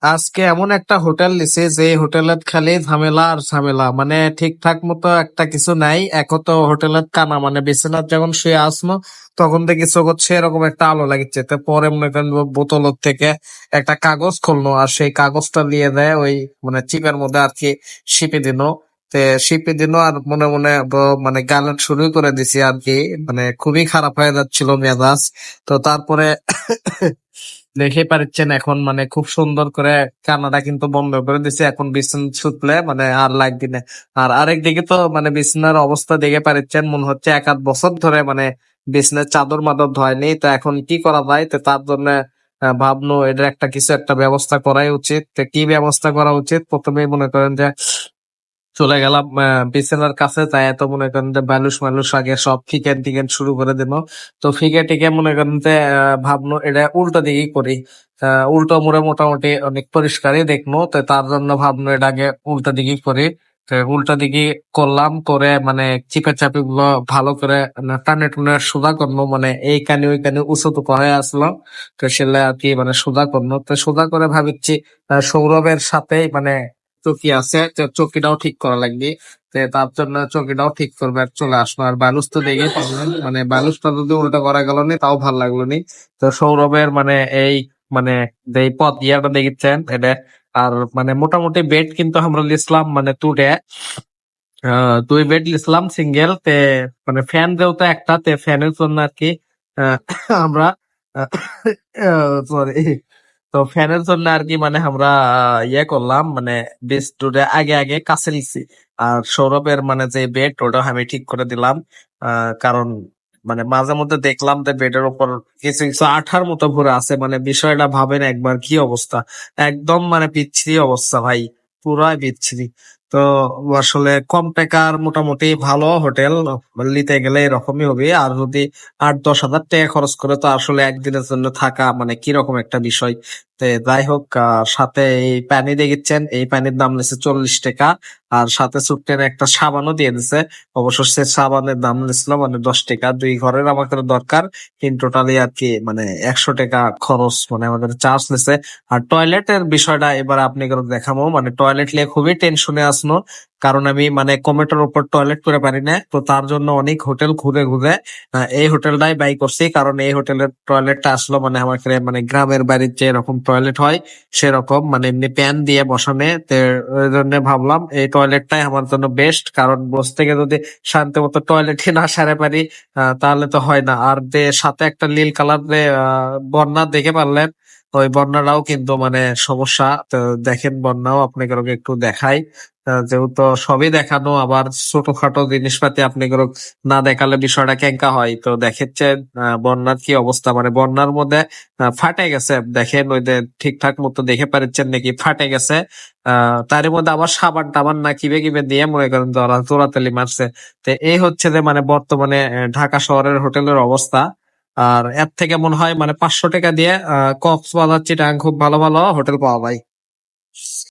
আজকে এমন একটা হোটেল নিছে যে হোটেলত খালি ঝামেলা আর ঝামেলা, মানে ঠিকঠাক মতো একটা কিছু নাই। এক তো হোটেলত কানা, মানে বিছানাত যখন শুয়ে আসলো তখন থেকে চোখ হচ্ছে এরকম একটা আলো লাগিচ্ছে। তো পরে মনে করেন বোতলত থেকে একটা কাগজ খুললো আর সেই কাগজটা নিয়ে দেয় ওই মানে চিপের মধ্যে আর কি শিপে দিল। শিপে দিল আর মনে মনে মানে গালাট শুরু করে দিছি আর কি। মানে খুবই খারাপ হয়ে যাচ্ছিল মেজাজ। তো তারপরে দেখে পাচ্ছেন এখন মানে খুব সুন্দর করে কান্নাটা কিন্তু বন্ধ করে দিছে। এখন বিছানা ছুটলে মানে আর লাগবে না। আর আরেক দিকে তো মানে বিছানার অবস্থা দেখে পাচ্ছেন, মনে হচ্ছে 1 আধ বছর ধরে মানে বিছানার চাদর মাদর ধোয়নি। তো এখন কি করা যায়? তো তার জন্য ভাবলো এটার একটা কিছু একটা ব্যবস্থা করাই উচিত। তো কি ব্যবস্থা করা উচিত? প্রথমেই মনে করেন যে চলে গেলাম বিছানার কাছে, তাই এত মনে করেন যে বালুস মালুস আগে সব ফিকেন টিকেন শুরু করে দিল। তো ফিকে টিকে মনে করেন যে ভাবলো এটা উল্টো দিকেই করি। উল্টো মুড়ে মোটামুটি অনেক পরিষ্কারই দেখলো। তো তার জন্য ভাবলো এটা আগে উল্টা দিকেই করি। তো উল্টা দিকে করলাম, করে মানে চিপে চাপে গুলো ভালো করে টানে টুনে সোজা করলো, মানে এই কানে ওই কানে উঁচু টুকু হয়ে আসলো। তো সেটা আর কি মানে সোজা করলো। তো সোজা করে ভাবিচ্ছি সৌরভের সাথে মানে চকি আছে, তো চকিটাও ঠিক করা লাগবে। তো তার জন্য চকিটাও ঠিক করবে আর চলে আসলো। আর বালুস তো দেখে পারলেন, মানে বালুসটা যদি উল্টা করা গেল নি তাও ভাল লাগলো নি। তো সৌরভের মানে এই মানে যে পথ ইয়াটা দেখেছেন এটা। আর মানে মোটামুটি বেড কিন্তু আমরা লিখলাম মানে টুডে 2 বেড লিখলাম সিঙ্গেল তে। মানে ফ্যান যেহেতু একটা, তে ফ্যানের জন্য আর কি আহ, আমরা সরি, তো ফ্যানের জন্য আর কি মানে আমরা ইয়ে করলাম মানে বেশ দুটো আগে আগে কাছে নিছি। আর সৌরভের মানে যে বেড ওটা আমি ঠিক করে দিলাম। কারণ মানে মাঝে মধ্যে দেখলাম যে বেডের উপর কিছু কিছু আঠার মতো ভরে আছে, মানে বিষয়টা ভাবেন একবার কি অবস্থা। একদম মানে বিচ্ছিরি অবস্থা ভাই, পুরাই বিচ্ছিরি। তো আসলে কম টাকার মোটামুটি ভালো হোটেল নিতে গেলে এরকমই হবে। আর যদি 8-10 হাজার টাকা খরচ করে তো আসলে একদিনের জন্য থাকা মানে কিরকম একটা বিষয়। তো যাই হোক, সাথে এই পানি দেখেছেন, এই পানির দাম নিচ্ছে 40 টাকা। আর সাথে ছোট্ট একটা সাবানও দিয়ে দিছে। অবশ্য সে সাবানের দাম নিছিল মানে 10 টাকা। 2 ঘরের আমাদের দরকার, ইন টোটালি আর কি মানে 100 টাকা খরচ মানে আমাদের চার্জ নিছে। আর টয়লেটের বিষয়টা এবার আপনি দেখাবো, মানে টয়লেট নিয়ে খুবই টেনশনে আসলো। কারণ আমি মানে কমেটোর উপর টয়লেট করে পারি না। তো তার জন্য অনেক হোটেল ঘুরে ঘুরে এই হোটেলটাই বাই করছি। কারণ এই হোটেলের টয়লেটটা আসলো মানে আমাকে মানে গ্রামের বাড়ির যে এরকম টয়লেট হয় সেরকম, মানে এমনি প্যান দিয়ে বসানে। তো ওই জন্য ভাবলাম এই টয়লেটটাই আমার জন্য বেস্ট। কারণ বস থেকে যদি শান্তি মতো টয়লেটে না সারে পারি তাহলে তো হয় না। আর যে সাথে একটা নীল কালার যে বন্যা দেখে পারলেন, ওই বন্যাটাও কিন্তু মানে সমস্যা। তো দেখেন বন্যাও আপনাকে একটু দেখাই। যেহেতু সবই দেখানো, আবার ছোটখাটো জিনিসপাতি আপনাকে না দেখালে বিষয়টা কেঙ্কা হয়। তো দেখেছেন বন্যার কি অবস্থা, মানে বন্যার মধ্যে ফাটে গেছে। দেখেন ওই যে ঠিকঠাক মতো দেখে পাচ্ছেন নাকি ফাটে গেছে। তার মধ্যে আবার সাবান টাবান না কিবে কিবে দিয়ে মনে করেন যারা চোরাতালি মারছে। তো এই হচ্ছে যে মানে বর্তমানে ঢাকা শহরের হোটেলের অবস্থা। আর এর থেকে মনে হয় মানে 500 টাকা দিয়ে কক্সবাজার চিটাগাং খুব ভালো ভালো হোটেল পাওয়া যায়।